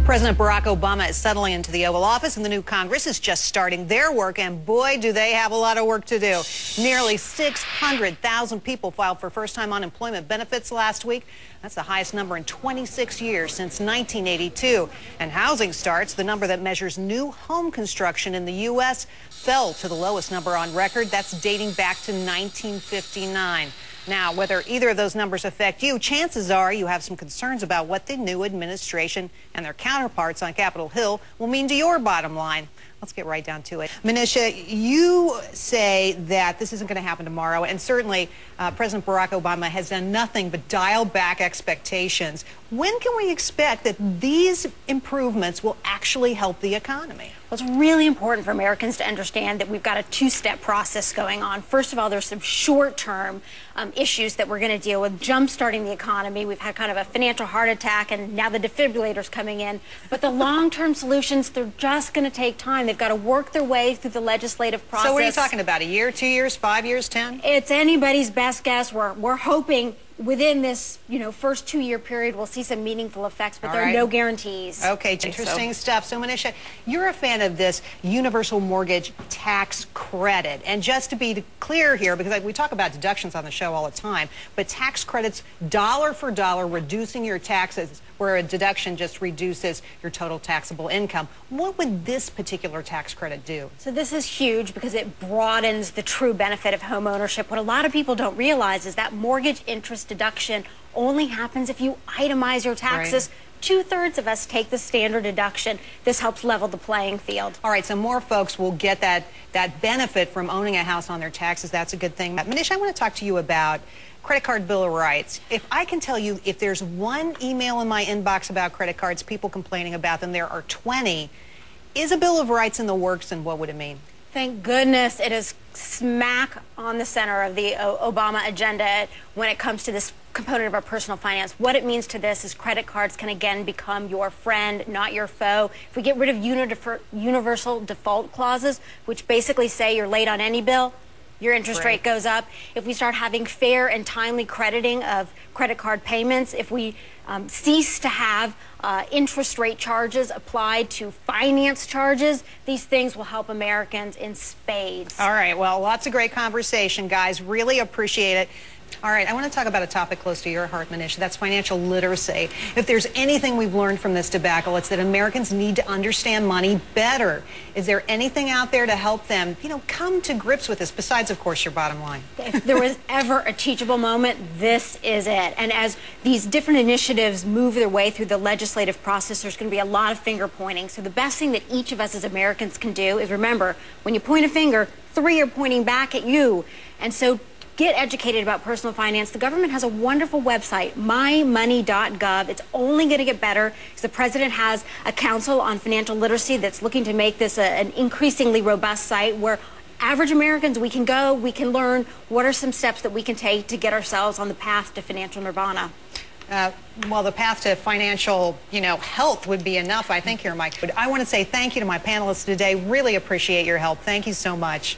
President Barack Obama is settling into the Oval Office, and the new Congress is just starting their work, and boy, do they have a lot of work to do. Nearly 600,000 people filed for first-time unemployment benefits last week. That's the highest number in 26 years since 1982. And housing starts, the number that measures new home construction in the U.S., fell to the lowest number on record. That's dating back to 1959. Now, whether either of those numbers affect you, chances are you have some concerns about what the new administration and their counterparts on Capitol Hill will mean to your bottom line. Let's get right down to it. Manisha, you say that this isn't going to happen tomorrow, and certainly President Barack Obama has done nothing but dial back expectations. When can we expect that these improvements will actually help the economy? Well, it's really important for Americans to understand that we've got a two-step process going on. First of all, there's some short-term issues that we're going to deal with, jump-starting the economy. We've had kind of a financial heart attack, and now the defibrillator's coming in. But the long-term solutions, they're just going to take time. They've got to work their way through the legislative process. So what are you talking about, a year, 2 years, 5 years, 10? It's anybody's best guess. We're hoping within this, first 2-year period, we'll see some meaningful effects, but there are no guarantees. Okay, interesting stuff. So, Manisha, you're a fan of this universal mortgage tax credit. And just to be clear here, because we talk about deductions on the show all the time, but tax credits, dollar for dollar, reducing your taxes, where a deduction just reduces your total taxable income. What would this particular tax credit do? So this is huge because it broadens the true benefit of home ownership. What a lot of people don't realize is that mortgage interest deduction only happens if you itemize your taxes. Right. 2/3 of us take the standard deduction. This helps level the playing field. All right, so more folks will get that benefit from owning a house on their taxes. That's a good thing. Manisha, I want to talk to you about credit card bill of rights. If I can tell you, if there's one email in my inbox about credit cards, people complaining about them, there are 20. Is a bill of rights in the works, and what would it mean? Thank goodness it is smack on the center of the Obama agenda when it comes to this component of our personal finance. What it means to this is credit cards can again become your friend, not your foe. If we get rid of universal default clauses, which basically say you're late on any bill, your interest rate goes up. If we start having fair and timely crediting of credit card payments, if we cease to have interest rate charges applied to finance charges, these things will help Americans in spades. All right, well, lots of great conversation, guys. Really appreciate it. All right, I want to talk about a topic close to your heart, Manisha. That's financial literacy. If there's anything we've learned from this debacle, it's that Americans need to understand money better. Is there anything out there to help them, come to grips with this, besides, of course, your bottom line? If there was ever a teachable moment, this is it. And as these different initiatives move their way through the legislative process, there's going to be a lot of finger pointing. So the best thing that each of us as Americans can do is remember, when you point a finger, 3 are pointing back at you. And so get educated about personal finance. The government has a wonderful website, mymoney.gov. It's only going to get better because the president has a council on financial literacy that's looking to make this an increasingly robust site where average Americans, we can go, we can learn what are some steps that we can take to get ourselves on the path to financial nirvana. Well, the path to financial, health would be enough, I think, here, Mike. But I want to say thank you to my panelists today. Really appreciate your help. Thank you so much.